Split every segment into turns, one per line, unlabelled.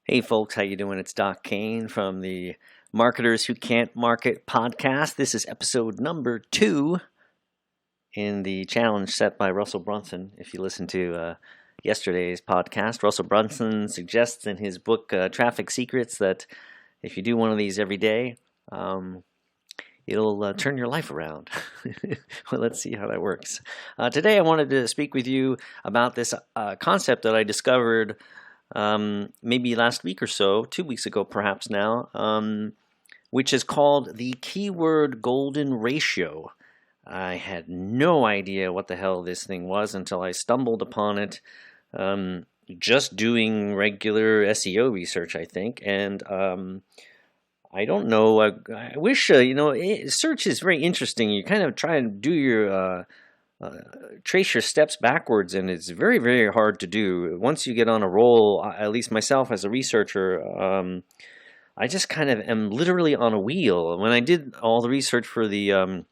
Hey folks, how you doing? It's Doc Kane from the Marketers Who Can't Market podcast. This is episode number 2 in the challenge set by Russell Brunson. If you listen to yesterday's podcast, Russell Brunson suggests in his book Traffic Secrets that if you do one of these every day, it'll turn your life around. Well, let's see how that works. Today I wanted to speak with you about this concept that I discovered maybe last week or so, 2 weeks ago perhaps now, which is called the keyword golden ratio. I had no idea what the hell this thing was until I stumbled upon it just doing regular SEO research, I think. And I don't know. I wish, search is very interesting. You kind of try and do your trace your steps backwards, and it's very, very hard to do. Once you get on a roll, at least myself as a researcher, I just kind of am literally on a wheel. When I did all the research for the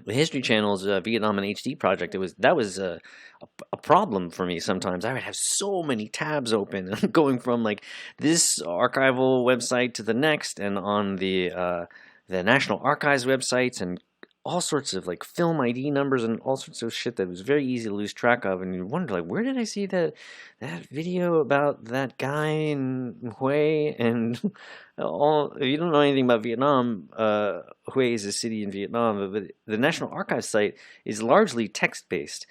History Channel's Vietnam and HD project, that was a problem for me. Sometimes I would have so many tabs open, going from like this archival website to the next, and on the National Archives websites, and all sorts of like film ID numbers and all sorts of shit that was very easy to lose track of. And you wonder, like, where did I see that video about that guy in Hue? And all, if you don't know anything about Vietnam, Hue is a city in Vietnam, but the National Archives site is largely text-based.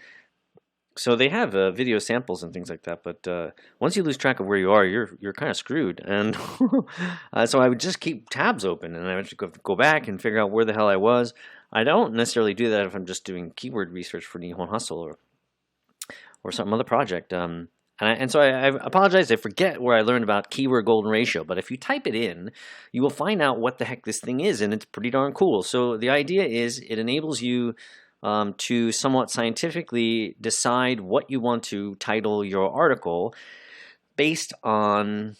So they have video samples and things like that, but once you lose track of where you are, you're kind of screwed. And so I would just keep tabs open, and I would go back and figure out where the hell I was. I don't necessarily do that if I'm just doing keyword research for Nihon Hustle or some other project. So I apologize. I forget where I learned about keyword golden ratio, but if you type it in, you will find out what the heck this thing is, and it's pretty darn cool. So the idea is it enables you to somewhat scientifically decide what you want to title your article based on,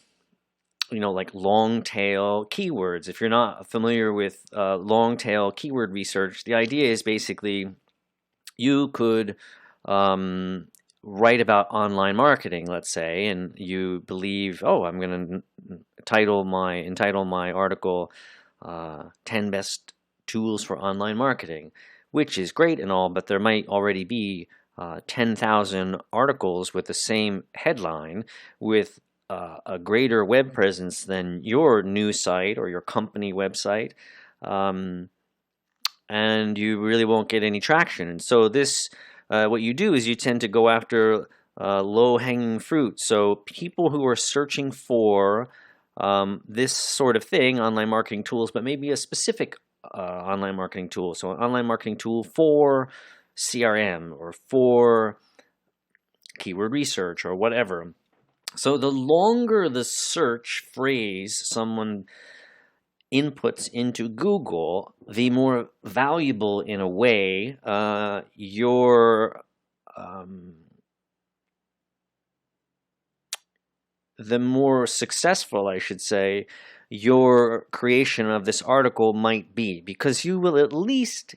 like long tail keywords. If you're not familiar with long tail keyword research, the idea is basically you could write about online marketing, let's say, and you believe, oh, I'm going to entitle my article 10 best tools for online marketing, which is great and all, but there might already be 10,000 articles with the same headline with a greater web presence than your news site or your company website, and you really won't get any traction. And so this, what you do is you tend to go after low-hanging fruit. So people who are searching for this sort of thing, online marketing tools, but maybe a specific online marketing tool. So an online marketing tool for CRM or for keyword research or whatever. So the longer the search phrase someone inputs into Google, the more valuable, in a way, the more successful, I should say, your creation of this article might be, because you will at least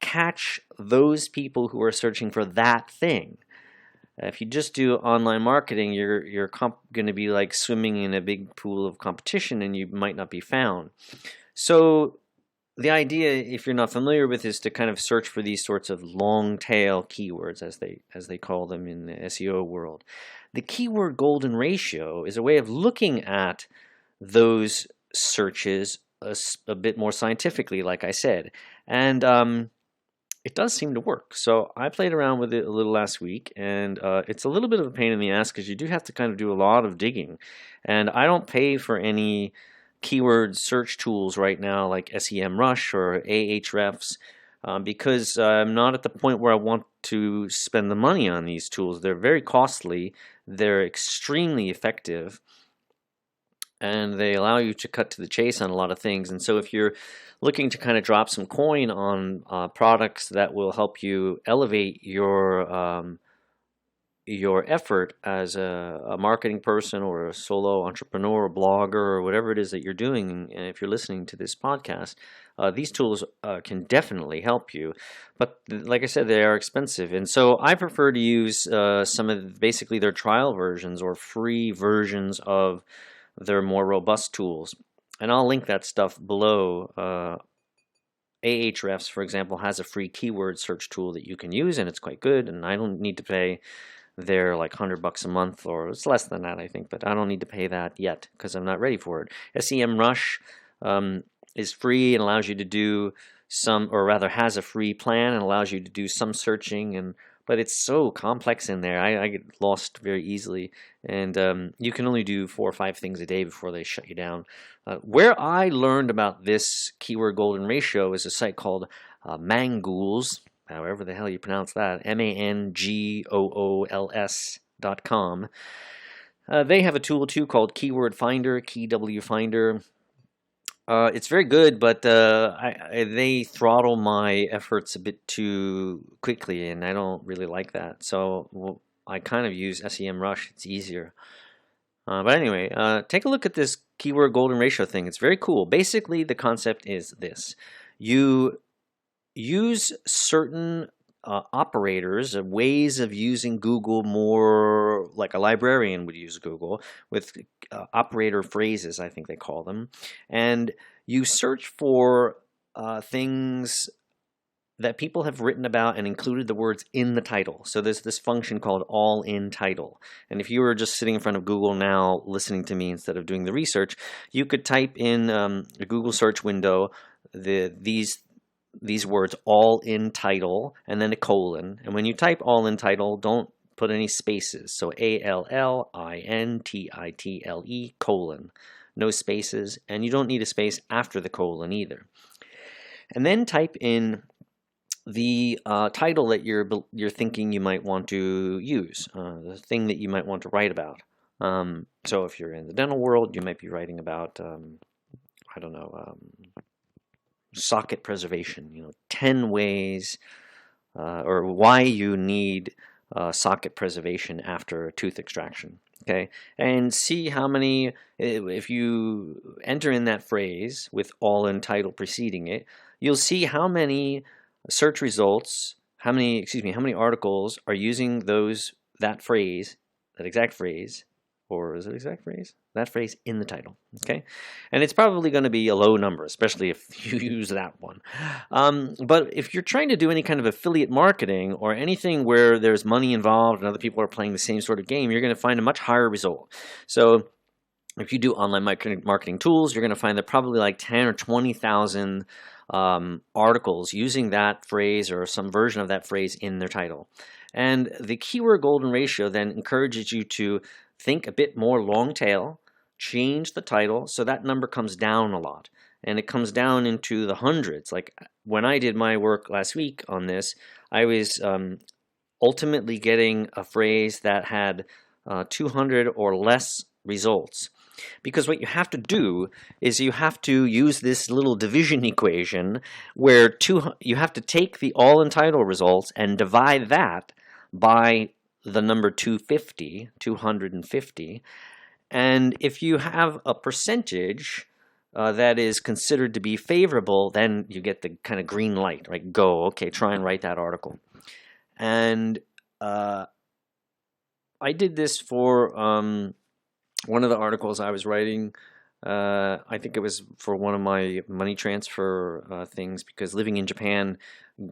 catch those people who are searching for that thing. If you just do online marketing, you're going to be like swimming in a big pool of competition, and you might not be found. So the idea, if you're not familiar with, is to kind of search for these sorts of long tail keywords, as they call them in the SEO world. The keyword golden ratio is a way of looking at those searches a bit more scientifically, like I said, and it does seem to work. So I played around with it a little last week, and it's a little bit of a pain in the ass because you do have to kind of do a lot of digging. And I don't pay for any keyword search tools right now like SEMrush or Ahrefs because I'm not at the point where I want to spend the money on these tools. They're very costly. They're extremely effective, and they allow you to cut to the chase on a lot of things. And so if you're looking to kind of drop some coin on products that will help you elevate your your effort as a marketing person or a solo entrepreneur or blogger or whatever it is that you're doing, and if you're listening to this podcast, these tools can definitely help you. But like I said, they are expensive. And so I prefer to use some of basically their trial versions or free versions of their more robust tools. And I'll link that stuff below. Ahrefs, for example, has a free keyword search tool that you can use, and it's quite good. And I don't need to pay they're like $100 a month, or it's less than that, I think, but I don't need to pay that yet because I'm not ready for it. SEMrush is free and allows you to do some, or rather has a free plan and allows you to do some searching, but it's so complex in there. I get lost very easily, and you can only do 4 or 5 things a day before they shut you down. Where I learned about this keyword golden ratio is a site called Mangools, however the hell you pronounce that, Mangools.com. They have a tool too called Keyword Finder, KW Finder. It's very good, but they throttle my efforts a bit too quickly, and I don't really like that. So I kind of use SEMrush. It's easier. But anyway, take a look at this keyword golden ratio thing. It's very cool. Basically, the concept is this. You use certain operators, ways of using Google more like a librarian would use Google, with operator phrases, I think they call them. And you search for things that people have written about and included the words in the title. So there's this function called all in title. And if you were just sitting in front of Google now listening to me instead of doing the research, you could type in a Google search window these words, all in title, and then a colon. And when you type all in title, don't put any spaces. So ALLINTITLE colon. No spaces, and you don't need a space after the colon either. And then type in the title that you're thinking you might want to use, the thing that you might want to write about. So if you're in the dental world, you might be writing about, I don't know, socket preservation, 10 ways or why you need socket preservation after tooth extraction. Okay, and see how many, if you enter in that phrase with all in title preceding it, you'll see how many search results, how many articles are using that exact phrase, or is it exact phrase? That phrase in the title, okay? And it's probably going to be a low number, especially if you use that one. But if you're trying to do any kind of affiliate marketing or anything where there's money involved and other people are playing the same sort of game, you're going to find a much higher result. So if you do online marketing tools, you're going to find that probably like 10 or 20,000 articles using that phrase or some version of that phrase in their title. And the keyword golden ratio then encourages you to think a bit more long tail, change the title so that number comes down a lot. And it comes down into the hundreds. Like when I did my work last week on this, I was ultimately getting a phrase that had 200 or less results. Because what you have to do is you have to use this little division equation where you have to take the all in title results and divide that by the number 250, and if you have a percentage that is considered to be favorable, then you get the kind of green light, right? Go, okay, try and write that article. And I did this for one of the articles I was writing. I think it was for one of my money transfer things, because living in Japan,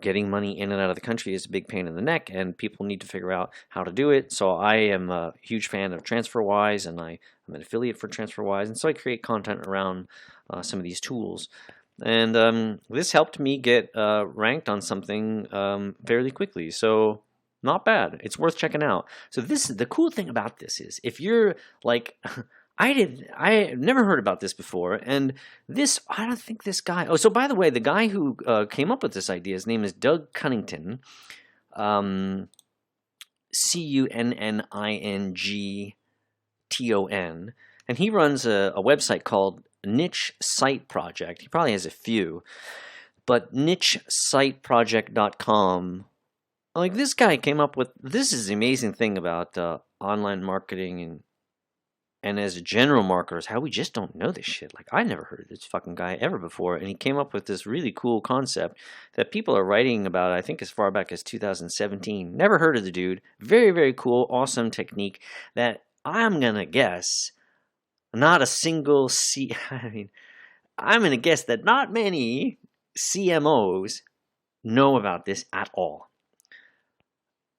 getting money in and out of the country is a big pain in the neck, and people need to figure out how to do it. So I am a huge fan of TransferWise, and I'm an affiliate for TransferWise, and so I create content around some of these tools. And this helped me get ranked on something fairly quickly. So not bad. It's worth checking out. So the cool thing about this is, if you're like I never heard about this before, and I don't think this guy. Oh, so by the way, the guy who came up with this idea, his name is Doug Cunnington, Cunnington, and he runs a website called Niche Site Project. He probably has a few, but nichesiteproject.com Like this guy came up with this is the amazing thing about online marketing and as a general marketer is how we just don't know this shit. Like I never heard of this fucking guy ever before, and he came up with this really cool concept that people are writing about. I think as far back as 2017. Never heard of the dude. Very very cool, awesome technique that I'm gonna guess not a single C. I mean, I'm gonna guess that not many CMOs know about this at all.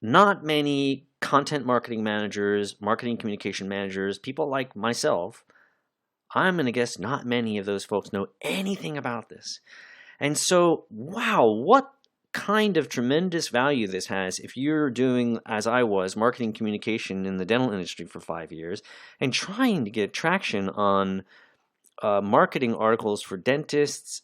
Not many content marketing managers, marketing communication managers, people like myself, I'm going to guess not many of those folks know anything about this. And so, wow, what kind of tremendous value this has if you're doing, as I was, marketing communication in the dental industry for 5 years and trying to get traction on marketing articles for dentists.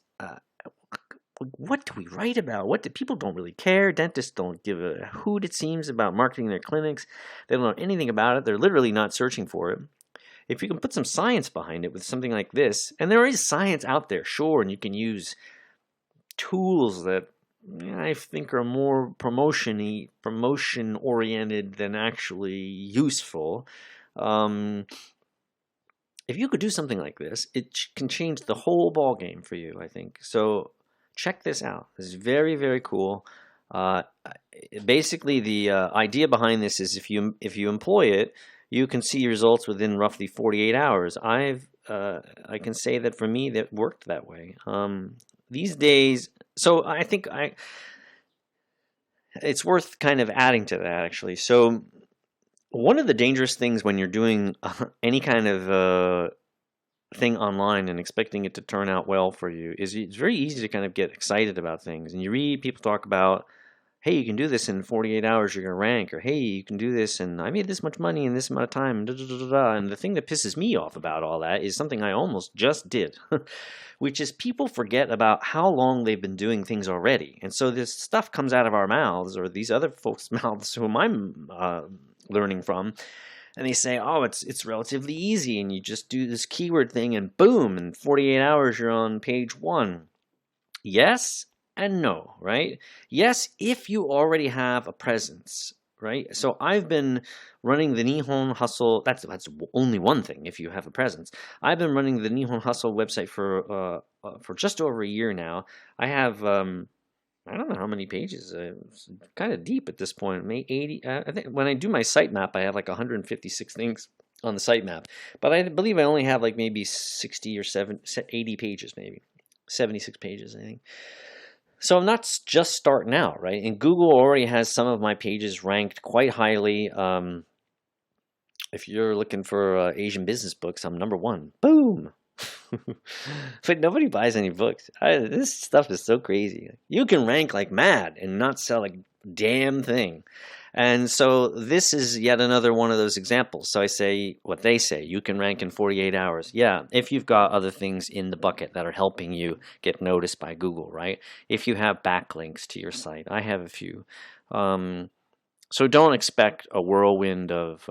What do we write about? What do people don't really care? Dentists don't give a hoot, it seems, about marketing their clinics. They don't know anything about it. They're literally not searching for it. If you can put some science behind it with something like this, and there is science out there, sure, and you can use tools that I think are more promotion oriented than actually useful. If you could do something like this, it can change the whole ball game for you, I think. So check this out. This is very, very cool. Uh, Basically, the idea behind this is if you employ it, you can see results within roughly 48 hours. I can say that for me, that worked that way. These days, so I think it's worth kind of adding to that actually. So one of the dangerous things when you're doing any kind of thing online and expecting it to turn out well for you is it's very easy to kind of get excited about things. And you read people talk about, hey, you can do this in 48 hours, you're going to rank, or hey, you can do this, and I made this much money in this amount of time, da, da, da, da, da. And the thing that pisses me off about all that is something I almost just did, which is people forget about how long they've been doing things already. And so this stuff comes out of our mouths, or these other folks' mouths whom I'm learning from, and they say, oh, it's relatively easy, and you just do this keyword thing, and boom, in 48 hours you're on page 1. Yes and no, right? Yes, if you already have a presence, right? So I've been running the Nihon Hustle. That's only one thing. If you have a presence, I've been running the Nihon Hustle website for just over a year now. I have I don't know how many pages. It's kind of deep at this point. Maybe 80. I think when I do my sitemap, I have like 156 things on the sitemap. But I believe I only have like maybe 60 or 80 pages, maybe 76 pages, I think. So I'm not just starting out, right? And Google already has some of my pages ranked quite highly. If you're looking for Asian business books, I'm number 1. Boom. But nobody buys any books. This stuff is so crazy. You can rank like mad and not sell a damn thing. And so this is yet another one of those examples. So I say what they say. You can rank in 48 hours. Yeah, if you've got other things in the bucket that are helping you get noticed by Google, right? If you have backlinks to your site. I have a few. So don't expect a whirlwind of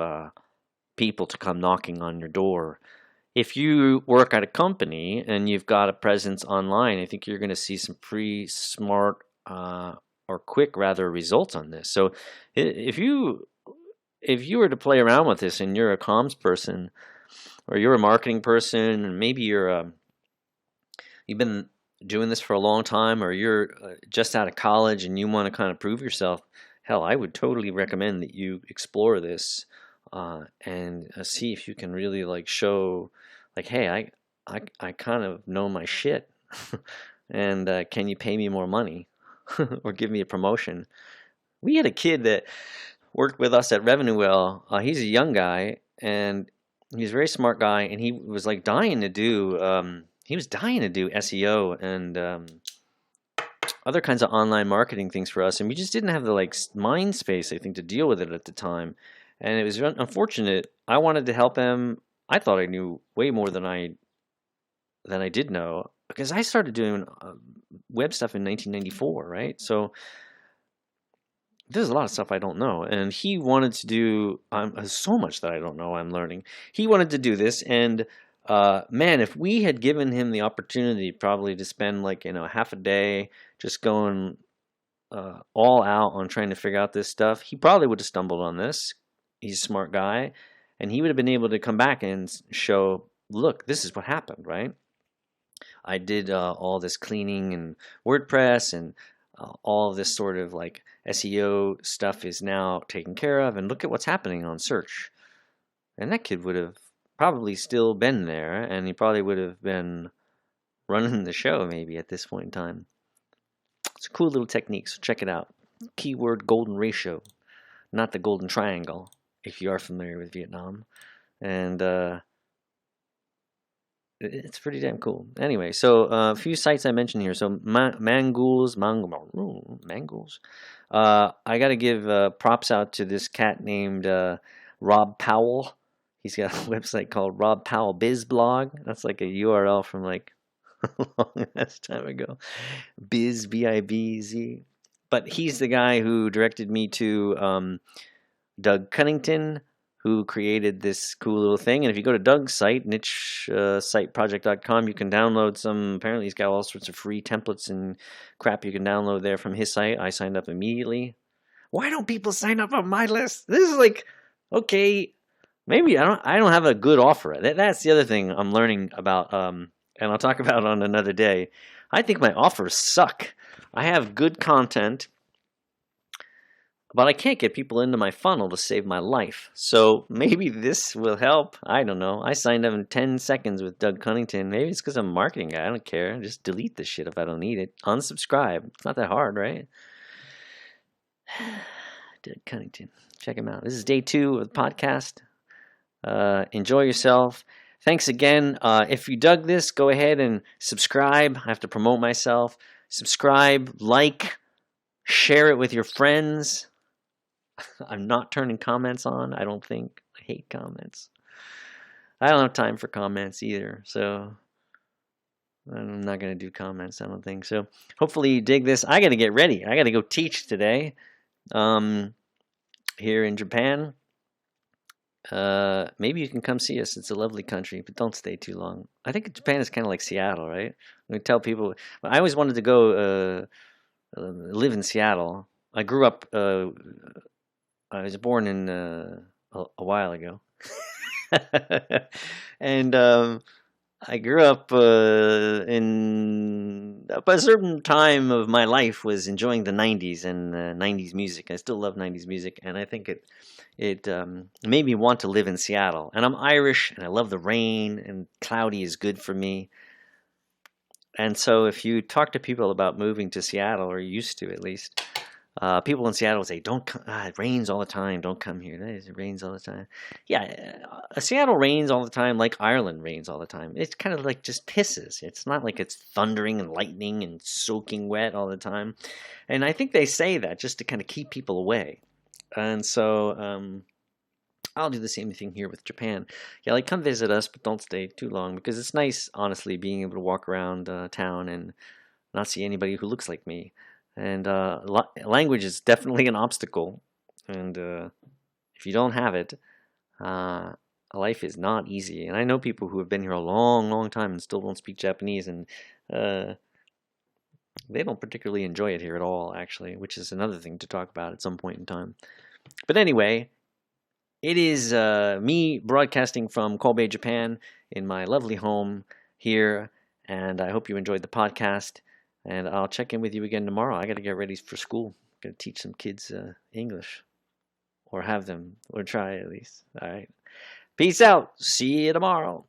people to come knocking on your door. If you work at a company and you've got a presence online, I think you're going to see some pretty smart or quick, rather, results on this. So if you were to play around with this and you're a comms person or you're a marketing person and maybe you've been doing this for a long time or you're just out of college and you want to kind of prove yourself, hell, I would totally recommend that you explore this and see if you can really like show like, hey, I kind of know my shit and can you pay me more money or give me a promotion? We had a kid that worked with us at Revenue Well. He's a young guy and he's a very smart guy, and he was like dying to do SEO and other kinds of online marketing things for us, and we just didn't have the like mind space, I think, to deal with it at the time. And it was unfortunate. I wanted to help him. I thought I knew way more than I did know because I started doing web stuff in 1994, right? So there's a lot of stuff I don't know, and he wanted to do so much that I don't know. I'm learning. He wanted to do this, and man, if we had given him the opportunity, probably to spend like half a day just going all out on trying to figure out this stuff, he probably would have stumbled on this. He's a smart guy, and he would have been able to come back and show, look, this is what happened, right? I did all this cleaning and WordPress, and all of this sort of like SEO stuff is now taken care of, and look at what's happening on search. And that kid would have probably still been there, and he probably would have been running the show maybe at this point in time. It's a cool little technique, so check it out. Keyword golden ratio, not the golden triangle, if you are familiar with Vietnam. And it's pretty damn cool. Anyway, so a few sites I mentioned here. So Mangools. I got to give props out to this cat named Rob Powell. He's got a website called Rob Powell Biz Blog. That's like a URL from like a long ass time ago. Biz, B-I-B-Z. But he's the guy who directed me to Doug Cunnington, who created this cool little thing. And if you go to Doug's site, nichesiteproject.com, you can download some. Apparently, he's got all sorts of free templates and crap you can download there from his site. I signed up immediately. Why don't people sign up on my list? This is like, okay, maybe I don't have a good offer. That's the other thing I'm learning about, and I'll talk about on another day. I think my offers suck. I have good content, but I can't get people into my funnel to save my life. So maybe this will help. I don't know. I signed up in 10 seconds with Doug Cunnington. Maybe it's because I'm a marketing guy. I don't care. Just delete this shit if I don't need it. Unsubscribe. It's not that hard, right? Doug Cunnington. Check him out. This is day 2 of the podcast. Enjoy yourself. Thanks again. If you dug this, go ahead and subscribe. I have to promote myself. Subscribe, like, share it with your friends. I'm not turning comments on, I don't think. I hate comments. I don't have time for comments either, so I'm not going to do comments, I don't think. So hopefully you dig this. I got to get ready. I got to go teach today here in Japan. Maybe you can come see us. It's a lovely country, but don't stay too long. I think Japan is kind of like Seattle, right? We tell people. I always wanted to go live in Seattle. I grew up. I was born in a while ago, and I grew up in a certain time of my life was enjoying the '90s and '90s music. I still love '90s music, and I think it made me want to live in Seattle. And I'm Irish, and I love the rain, and cloudy is good for me. And so, if you talk to people about moving to Seattle, or used to at least. People in Seattle say, "Don't come. It rains all the time. Don't come here. It rains all the time." Yeah, Seattle rains all the time, like Ireland rains all the time. It's kind of like just pisses. It's not like it's thundering and lightning and soaking wet all the time. And I think they say that just to kind of keep people away. And so I'll do the same thing here with Japan. Yeah, like come visit us, but don't stay too long because it's nice, honestly, being able to walk around town and not see anybody who looks like me. And language is definitely an obstacle. And if you don't have it, life is not easy. And I know people who have been here a long, long time and still don't speak Japanese. And they don't particularly enjoy it here at all, actually, which is another thing to talk about at some point in time. But anyway, it is me broadcasting from Kobe, Japan, in my lovely home here. And I hope you enjoyed the podcast. And I'll check in with you again tomorrow. I got to get ready for school. I'm going to teach some kids English. Or have them. Or try at least. All right. Peace out. See you tomorrow.